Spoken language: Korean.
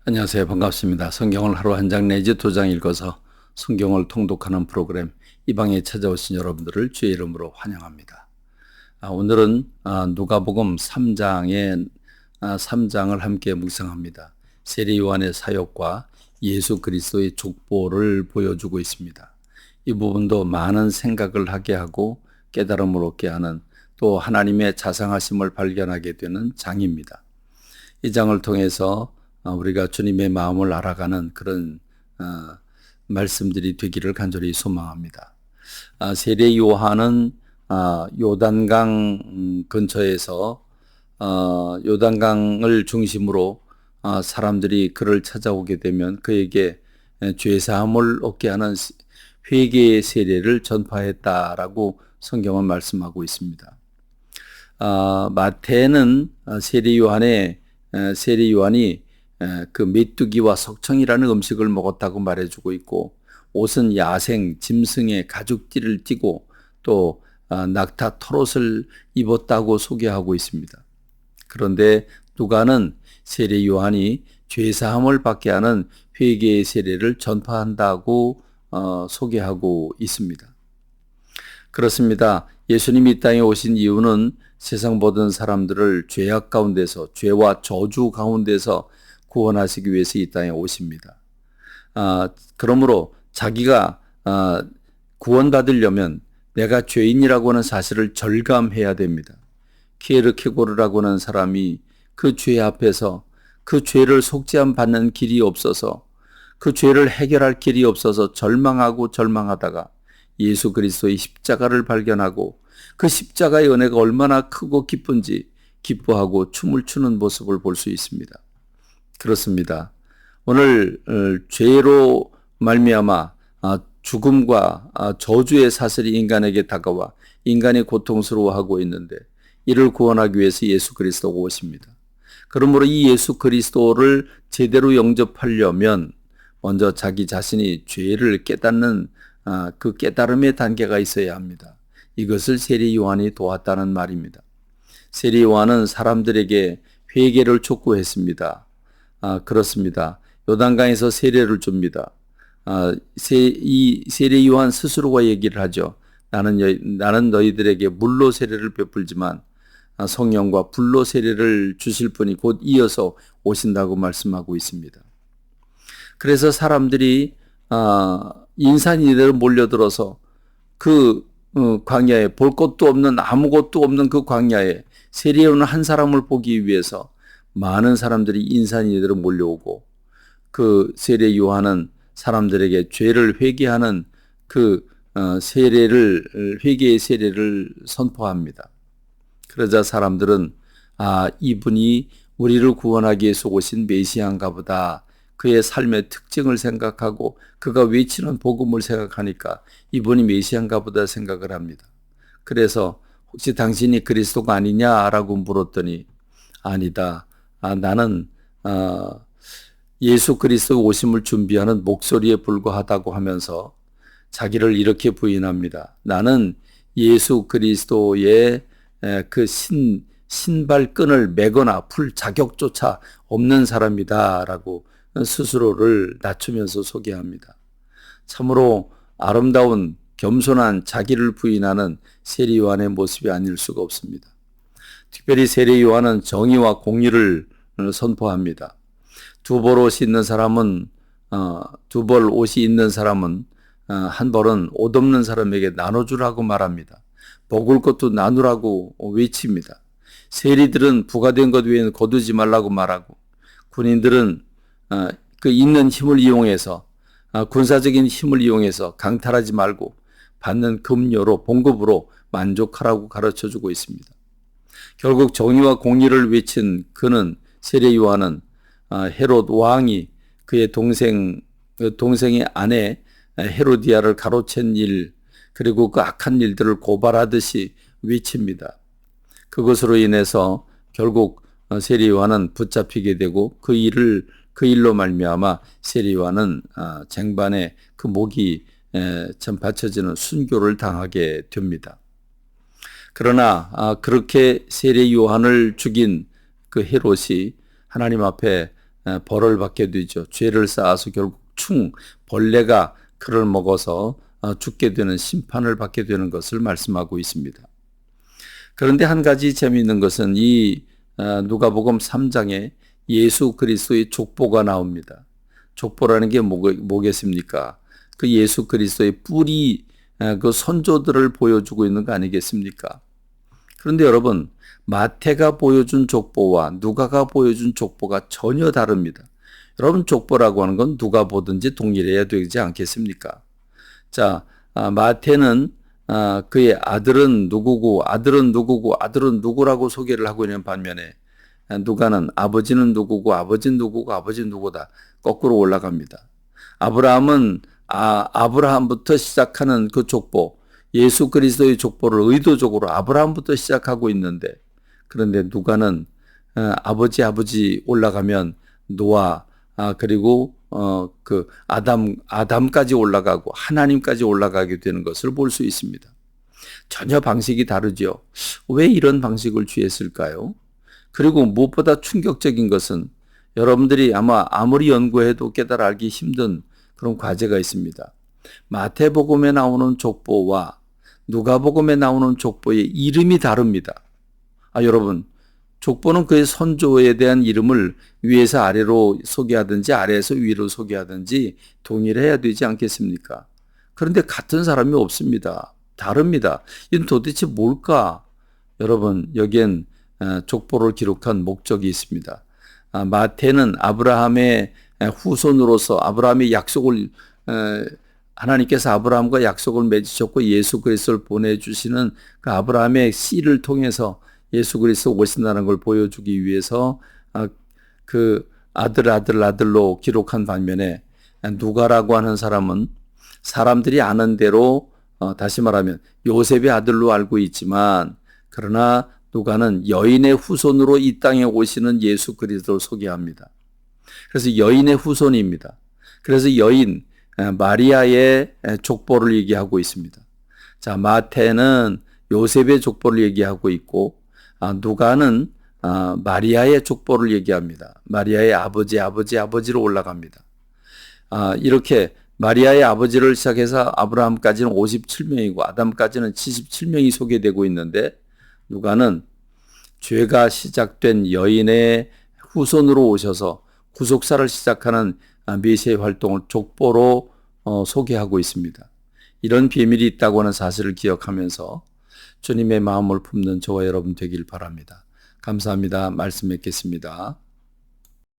안녕하세요. 반갑습니다. 성경을 하루 한 장 내지 두 장 읽어서 성경을 통독하는 프로그램 이 방에 찾아오신 여러분들을 주의 이름으로 환영합니다. 오늘은 누가복음 3장의 3장을 함께 묵상합니다. 세례 요한의 사역과 예수 그리스도의 족보를 보여주고 있습니다. 이 부분도 많은 생각을 하게 하고 깨달음을 얻게 하는, 또 하나님의 자상하심을 발견하게 되는 장입니다. 이 장을 통해서 우리가 주님의 마음을 알아가는 그런 말씀들이 되기를 간절히 소망합니다. 세례 요한은 요단강 근처에서 요단강을 중심으로 사람들이 그를 찾아오게 되면 그에게 죄사함을 얻게 하는 회개의 세례를 전파했다라고 성경은 말씀하고 있습니다. 마태는 세례 요한이 그 메뚜기와 석청이라는 음식을 먹었다고 말해주고 있고, 옷은 야생 짐승의 가죽띠를 띠고 또 낙타 털옷을 입었다고 소개하고 있습니다. 그런데 누가는 세례 요한이 죄사함을 받게 하는 회개의 세례를 전파한다고 소개하고 있습니다. 그렇습니다. 예수님이 이 땅에 오신 이유는 세상 모든 사람들을 죄악 가운데서, 죄와 저주 가운데서 구원하시기 위해서 이 땅에 오십니다. 그러므로 자기가 구원받으려면 내가 죄인이라고 하는 사실을 절감해야 됩니다. 키에르케고르라고 하는 사람이 그 죄 앞에서 그 죄를 속죄함 받는 길이 없어서, 그 죄를 해결할 길이 없어서 절망하다가 예수 그리스도의 십자가를 발견하고 그 십자가의 은혜가 얼마나 크고 기쁜지 기뻐하고 춤을 추는 모습을 볼 수 있습니다. 그렇습니다. 오늘 죄로 말미암아 죽음과 저주의 사슬이 인간에게 다가와 인간이 고통스러워하고 있는데, 이를 구원하기 위해서 예수 그리스도가 오십니다. 그러므로 이 예수 그리스도를 제대로 영접하려면 먼저 자기 자신이 죄를 깨닫는 그 깨달음의 단계가 있어야 합니다. 이것을 세례 요한이 도왔다는 말입니다. 세례 요한은 사람들에게 회개를 촉구했습니다. 그렇습니다. 요단강에서 세례를 줍니다. 이 세례 요한 스스로가 얘기를 하죠. 나는 너희들에게 물로 세례를 베풀지만 성령과 불로 세례를 주실 분이 곧 이어서 오신다고 말씀하고 있습니다. 그래서 사람들이 인산이대로 몰려들어서 그 광야에, 볼 것도 없는, 아무것도 없는 그 광야에 세례 요한 한 사람을 보기 위해서 많은 사람들이 인산이대로 몰려오고, 그 세례 요한은 사람들에게 죄를 회개하는 그 회개의 세례를 선포합니다. 그러자 사람들은 이분이 우리를 구원하기 위해서 오신 메시아인가 보다, 그의 삶의 특징을 생각하고 그가 외치는 복음을 생각하니까 이분이 메시아인가 보다 생각을 합니다. 그래서 혹시 당신이 그리스도가 아니냐라고 물었더니, 아니다. 나는 예수 그리스도 오심을 준비하는 목소리에 불과하다고 하면서 자기를 이렇게 부인합니다. 나는 예수 그리스도의 그 신발끈을 매거나 풀 자격조차 없는 사람이다라고 스스로를 낮추면서 소개합니다. 참으로 아름다운 겸손한 자기를 부인하는 세례 요한의 모습이 아닐 수가 없습니다. 특별히 세례 요한은 정의와 공의를 선포합니다. 두 벌 옷이 있는 사람은 한 벌은 옷 없는 사람에게 나눠주라고 말합니다. 먹을 것도 나누라고 외칩니다. 세리들은 부가된 것 외에는 거두지 말라고 말하고, 군인들은 그 있는 힘을 이용해서, 군사적인 힘을 이용해서 강탈하지 말고 받는 급료로, 봉급으로 만족하라고 가르쳐주고 있습니다. 결국 정의와 공의를 외친 세례 요한은 헤롯 왕이 그의 동생의 아내 헤로디아를 가로챈 일, 그리고 그 악한 일들을 고발하듯이 외칩니다. 그것으로 인해서 결국 세례 요한은 붙잡히게 되고, 그 일로 말미암아 세례 요한은 쟁반에 그 목이 참 받쳐지는 순교를 당하게 됩니다. 그러나 그렇게 세례 요한을 죽인 그 헤롯이 하나님 앞에 벌을 받게 되죠. 죄를 쌓아서 결국 벌레가 그를 먹어서 죽게 되는 심판을 받게 되는 것을 말씀하고 있습니다. 그런데 한 가지 재미있는 것은 이 누가복음 3장에 예수 그리스도의 족보가 나옵니다. 족보라는 게 뭐겠습니까? 그 예수 그리스도의 뿌리, 그 선조들을 보여주고 있는 거 아니겠습니까? 그런데 여러분, 마태가 보여준 족보와 누가가 보여준 족보가 전혀 다릅니다. 여러분, 족보라고 하는 건 누가 보든지 동일해야 되지 않겠습니까? 자, 마태는 그의 아들은 누구고 아들은 누구고 아들은 누구라고 소개를 하고 있는 반면에 누가는 아버지는 누구고 아버지는 누구고 아버지는 누구다 거꾸로 올라갑니다. 아브라함은 아브라함부터 시작하는 그 족보, 예수 그리스도의 족보를 의도적으로 아브라함부터 시작하고 있는데, 그런데 누가는 아버지 올라가면 노아, 그리고 그 아담까지 올라가고 하나님까지 올라가게 되는 것을 볼 수 있습니다. 전혀 방식이 다르죠. 왜 이런 방식을 취했을까요? 그리고 무엇보다 충격적인 것은 여러분들이 아무리 연구해도 깨달아 알기 힘든 그런 과제가 있습니다. 마태복음에 나오는 족보와 누가복음에 나오는 족보의 이름이 다릅니다. 여러분, 족보는 그의 선조에 대한 이름을 위에서 아래로 소개하든지 아래에서 위로 소개하든지 동일해야 되지 않겠습니까? 그런데 같은 사람이 없습니다. 다릅니다. 이건 도대체 뭘까? 여러분, 여기엔 족보를 기록한 목적이 있습니다. 마태는 아브라함의 후손으로서 아브라함의 약속을 하나님께서 아브라함과 약속을 맺으셨고 예수 그리스도를 보내주시는 그 아브라함의 씨를 통해서 예수 그리스도 오신다는 걸 보여주기 위해서 그 아들로 기록한 반면에 누가라고 하는 사람은 사람들이 아는 대로 다시 말하면 요셉의 아들로 알고 있지만 그러나 누가는 여인의 후손으로 이 땅에 오시는 예수 그리스도를 소개합니다. 그래서 여인의 후손입니다. 그래서 여인 마리아의 족보를 얘기하고 있습니다. 자, 마태는 요셉의 족보를 얘기하고 있고 누가는 마리아의 족보를 얘기합니다. 마리아의 아버지로 올라갑니다. 이렇게 마리아의 아버지를 시작해서 아브라함까지는 57명이고 아담까지는 77명이 소개되고 있는데 누가는 죄가 시작된 여인의 후손으로 오셔서 구속사를 시작하는 메시아의 활동을 족보로 소개하고 있습니다. 이런 비밀이 있다고 하는 사실을 기억하면서 주님의 마음을 품는 저와 여러분 되길 바랍니다. 감사합니다. 말씀 맺겠습니다.